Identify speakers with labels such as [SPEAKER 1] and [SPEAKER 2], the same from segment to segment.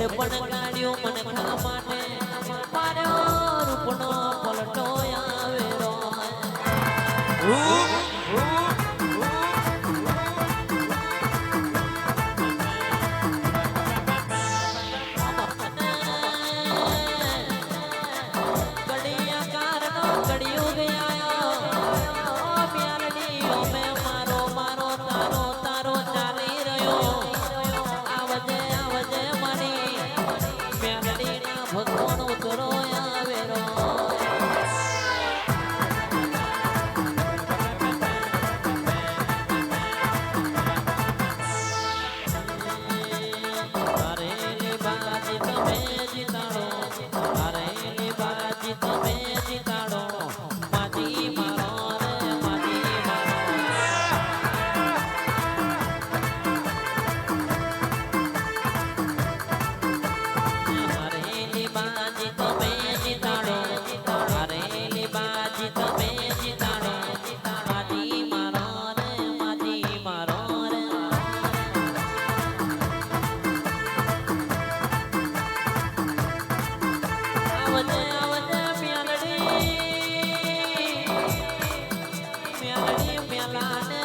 [SPEAKER 1] પણ કાઢ્યો મને ખા માટે મારો રૂપનો પલટો આવેલો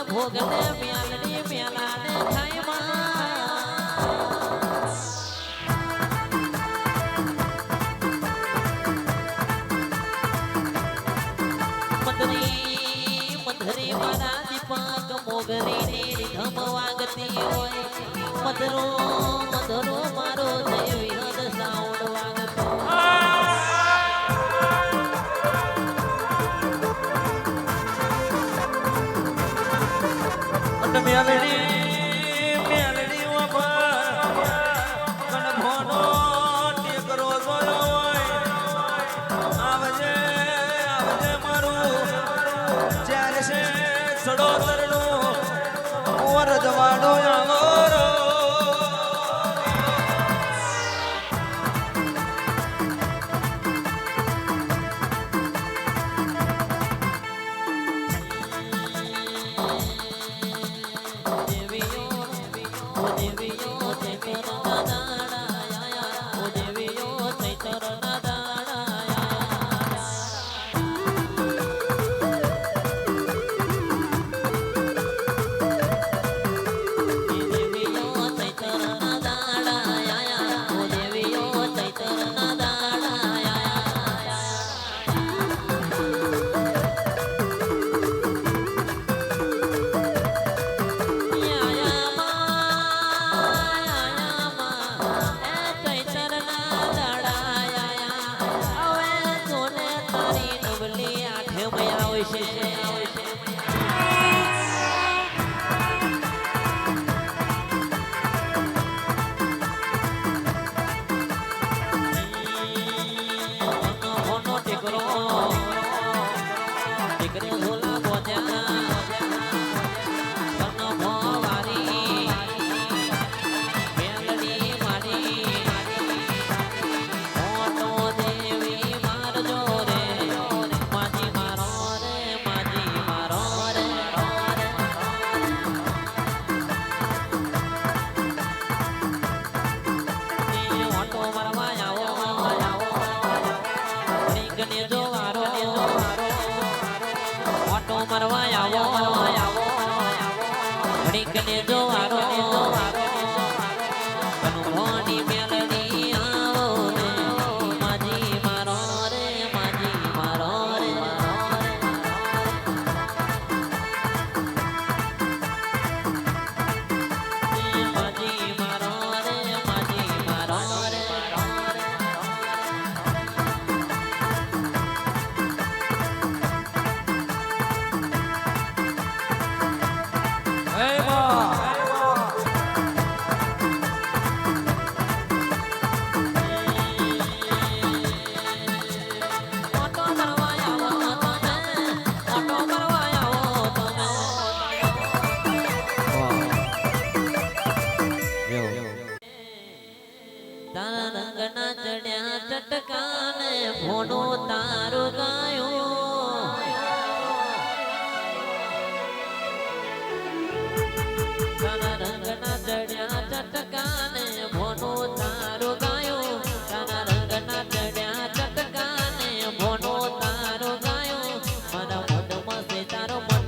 [SPEAKER 1] ભોગને મ્યાલડી મ્યાલાને મધરી મારા દીપક મોગરીની રીધમ વાગતી હોય મધરો મધરો મારો દેવી હદ સાઉન્ડ વાગતો
[SPEAKER 2] મેલડી મેલડી ઉપર કણભોનો ટેકરો જોયો હોય આવજે આવજે મારું જ્યારે છે સડોતરનું વરજવાડો આવરો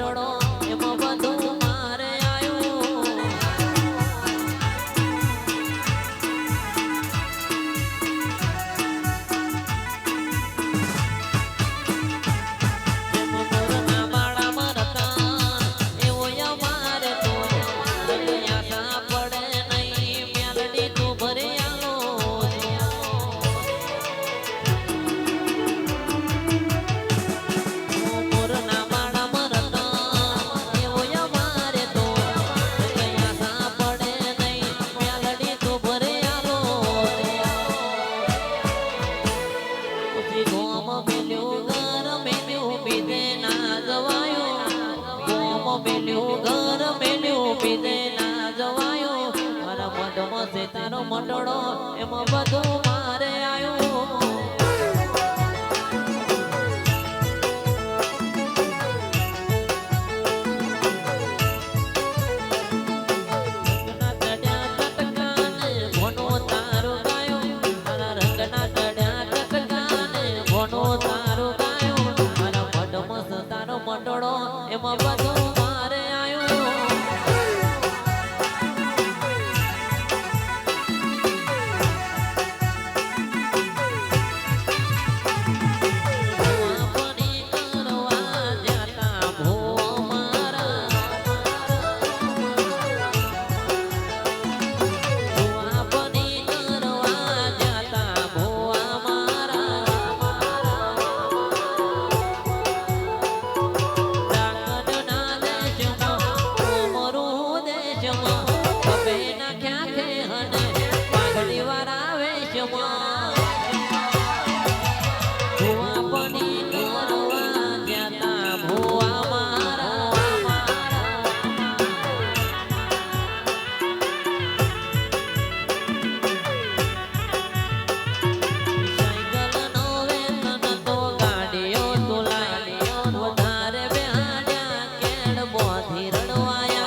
[SPEAKER 1] મંડળો એમાં બધું મારે આવ્યું મોરના માળા મરતા એવો અમારે તો યાદા પડે નહીં મેલડી તું ભરી આલો મોરના માળા મરતા એવો અમારે તો યાદા પડે નહીં મેલડી તું ભરી આલો ઉતરી ગોમ મેલ્યું ઘર મેલ્યું બીજે ના જવાયો ગોમ મેલ્યું ઘર મેલ્યું બીજે ના જવાયો મારા મઢમાં છે તારો મંડળો એમાં બધું મારે આવ્યું રંગના ચડ્યા ટટકાને ભોનો તારો ગાયો મારા રંગના ચડ્યા ટટકાને ભોનો તારો ગાયો મારા મઢમાં તારો મંડળો એમાં બધું મારે આવ્યું ભુવાપણી કરવા જાતા ભુવા મારા ભુવાપણી કરવા જાતા ભુવા મારા ડાંગરના દેશમાં કોમરું દેશમાં ખભે નાખ્યા છે હને પાઘડી વાળા વેશમાં ભુવાપણી કરવા જાતા ભુવા મારા સાયકલનો વેતન તો ગાડીઓ તુલાય વધારે બેહાડ્યા કેળ બોધી રડવાય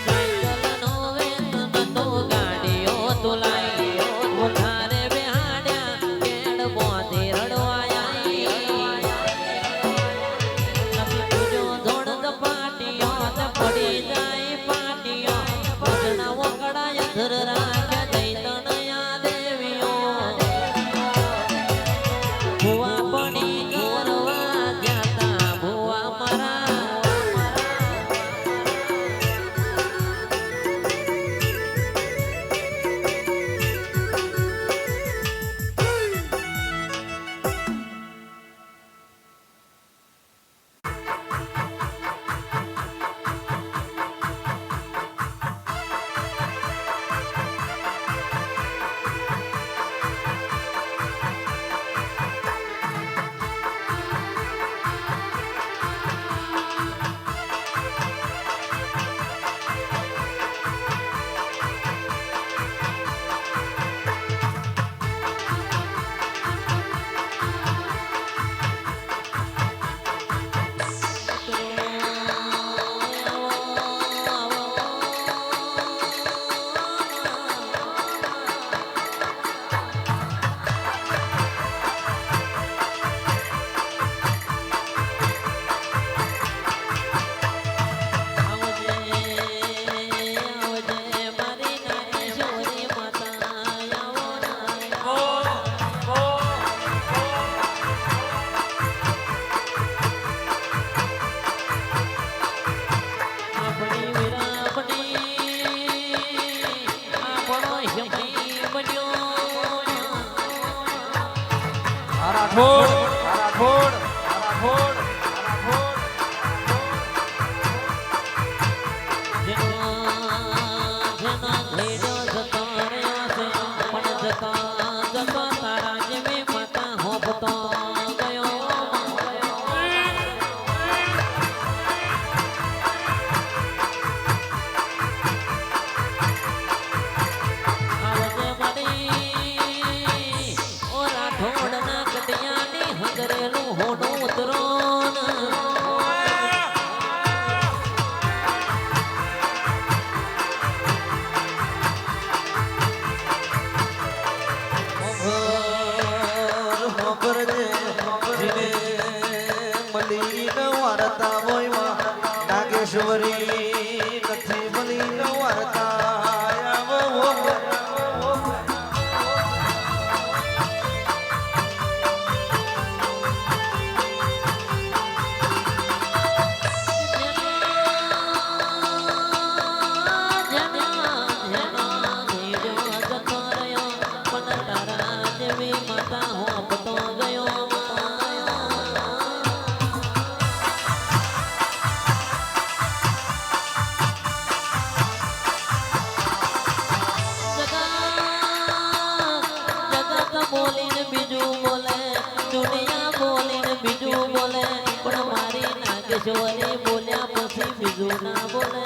[SPEAKER 1] સાયકલનો વેતન તો ગાડીઓ તુલાય વધારે બેહાડ્યા કેળ બોધી રડવાય નથી પૂજો ધોળ ધપાટીઓ તે પડી જાય પાટીઓ ભજના વકડાય ધર રાખે દૈતણયા દેવીઓ ભુવાપણી કરવા જાતા ભુવા મારા
[SPEAKER 2] રાઠોડ રાઠોડ રાઠોડ રાઠોડ
[SPEAKER 1] ખબર છે
[SPEAKER 3] મલીન વાર્તા મોયમાં નાગેશ્વરી નથી મલીન વાર્તા આવો
[SPEAKER 1] નાગેશ્વરી બોલ્યા પછી બીજું ના બોલે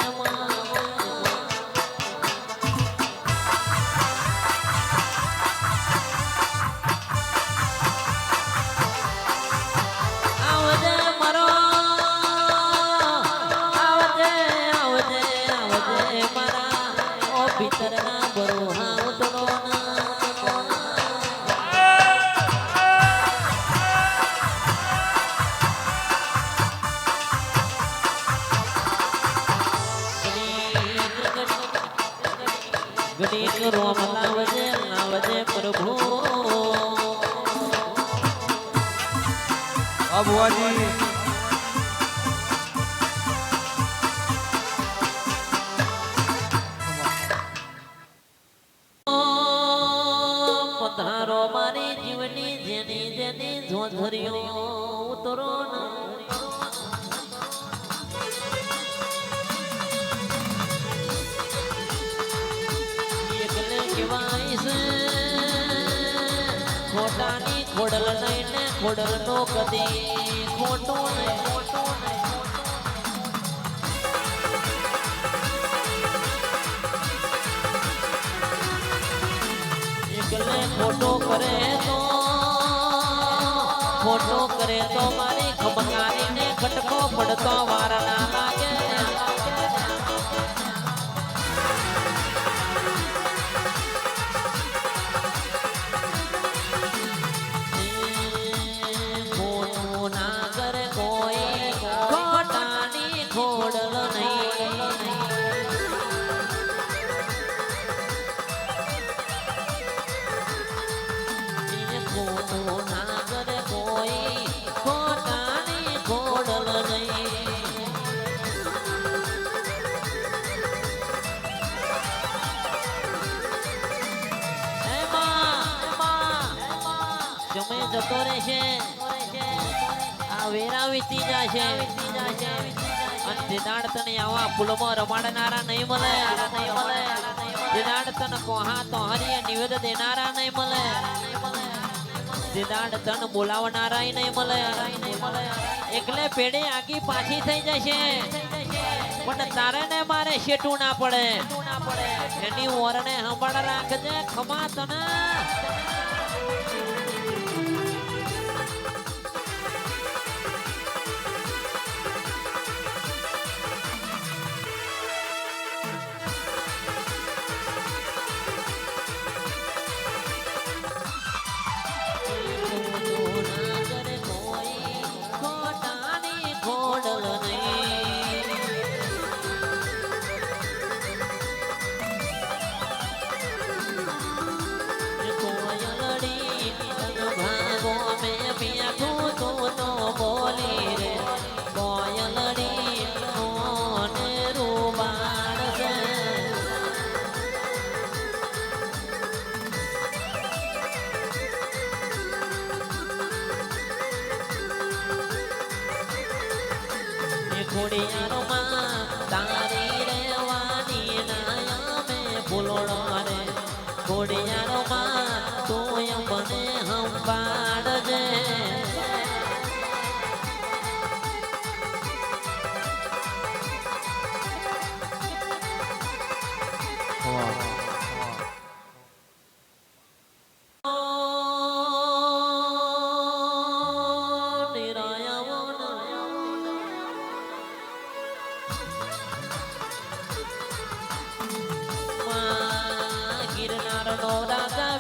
[SPEAKER 1] આવજે મારો આવજે આવજે આવજે મારા ઓ ભીતરના બરોહા ઉતરો ગણિત રોમ લાવજે લાવજે પ્રભુ
[SPEAKER 2] અબુઆજી
[SPEAKER 1] પધારો મારી જીવની જેની જેની ઝોઝરીઓ ઉતરો એકલે કહેવાય છે ખોટાની ખોડલ નહીં ને ખોડલ નો કદી ખોટું નહીં એકલે ખોટો કરે તો મારી ખબકારીને ખટકો પડતો વાર ના લાગે ખોટું ના કરે કોઈ ખોટાની ખોડલ નહીં ખોટું ના કરે કોઈ ખોટાની ખોડલ નહીં સમય જતો રહેશે આ વેરા વીતી જશે અને દિદાડ તને આવા ફૂલમાં રમાડનારા નહીં મળે દિદાડ તન કોહા તો હરિય નિવેદ દેનારા નહીં મળે દિદાડ તન બોલાવનારા નહીં મળે એકલે પેડે આગી પાછી થઈ જશે પણ તારે ને મારે શેટું ના પડે એની ઓરને સંભાળ રાખજે ખમા તને ખોડિયારમાં તારી રેવાની નાયા મેં ફૂલોડો રે ખોડિયારમાં તું મને સંભાળજે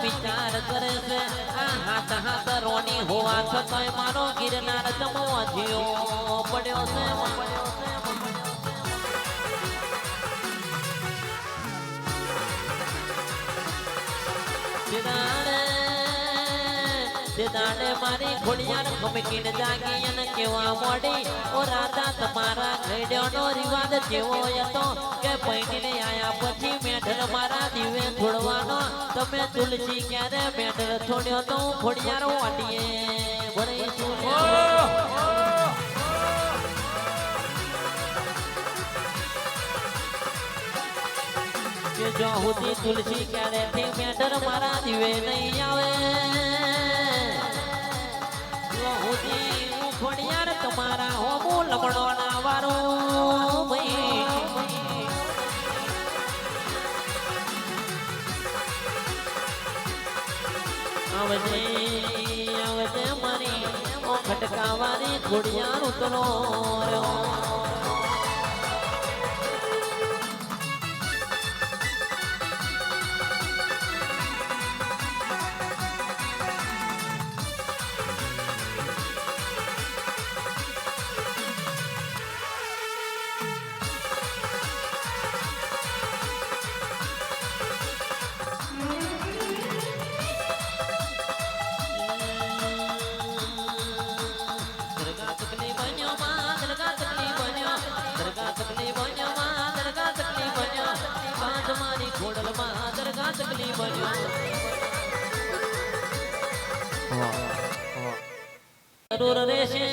[SPEAKER 1] વિચાર કરે છે આ હાથ હાથ રોની હોવા છતાંય મારો ગિરનાર જમવા જીવો પડ્યો છે દાડે મારી ખોડિયાર ખમકીને જાગી અને કેવા મોડી ઓ રાધા તમારા ઘેડ્યોનો રિવાજ જેવો હતો કે પૈણીને આયા પછી મેઢર મારા દીવે છોડવાનો તમે તુલસી ક્યારે મેઢર છોડ્યો તો ખોડિયાર વાટીએ ભરે કે જો હુદી તુલસી ક્યારે થી મેઢર મારા દીવે નહીં આવે ખોડિયાર તમારા હોમો લમણો ના વારો આવજે મારી ઓ ખટકાવારી ખોડિયાર ઉતરો જરૂર રહેશે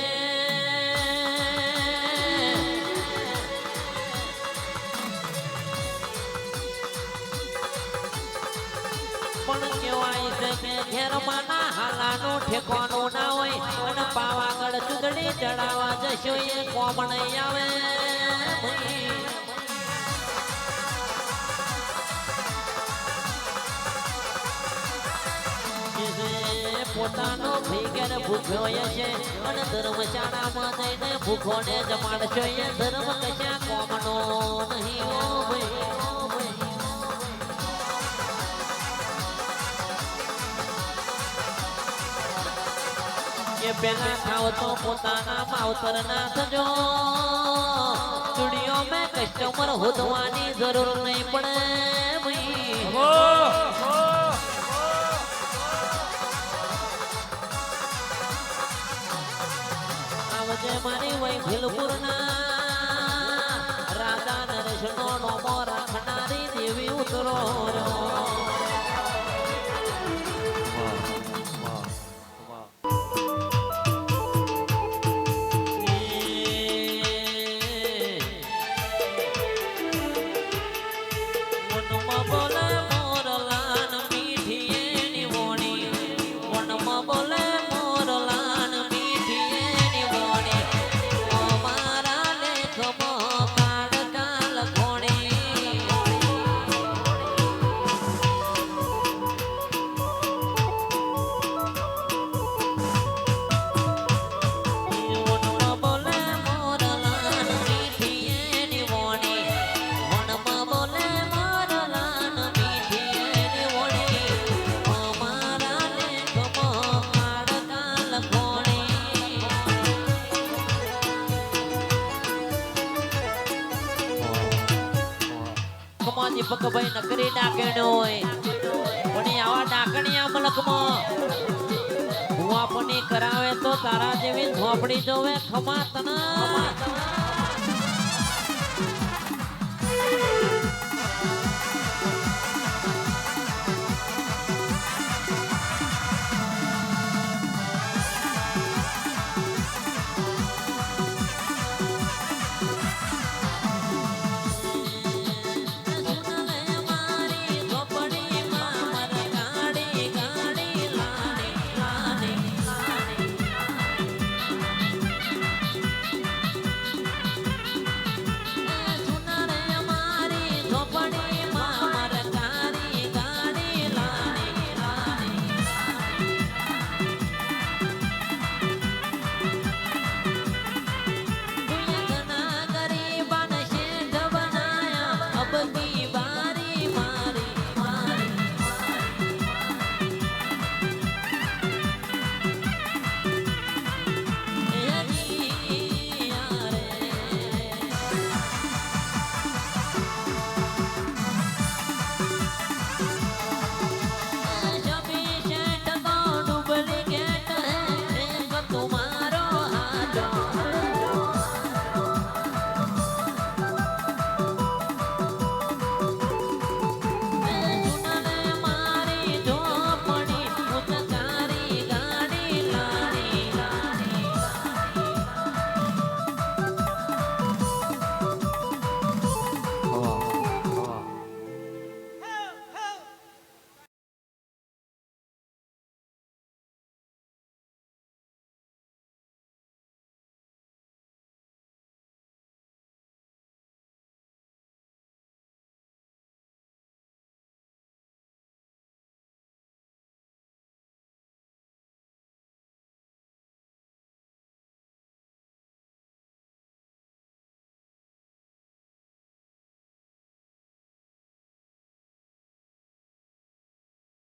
[SPEAKER 1] પણ કેવાય છે કે ઘેરમાં ના હાલાનું ઠેકાણું ના હોય અને પાવાગઢ ચૂંટણી ચડાવવા જશો એ કોમ નહીં આવે પોતાનો ભીગર ભૂખ્યો છે અને ધર્મશાળામાં જઈને ભૂખોને જમાડશો એ ધર્મ કશા કોમનો નહીં ઓ કે પેલા ખાવ તો પોતાના માવતર ના થજો સ્ટુડિયો મેં કસ્ટમર હોદવાની જરૂર નહીં પડે મારી વೈ ભીલપુર ના રાધા નરેશ નો નોમો રાખનારી દેવી ઉતરો બોલે મોરલાન મીઠી એની વોણી વનમાં બોલે મોરલાન દીપકભાઈ નકરી ડાકણ્યો હોય પણ આવા ડાકણિયા મલકમાં ભુવાપની કરાવે તો તારા જેવી ઝોપડી જોવે ખમા તના જાન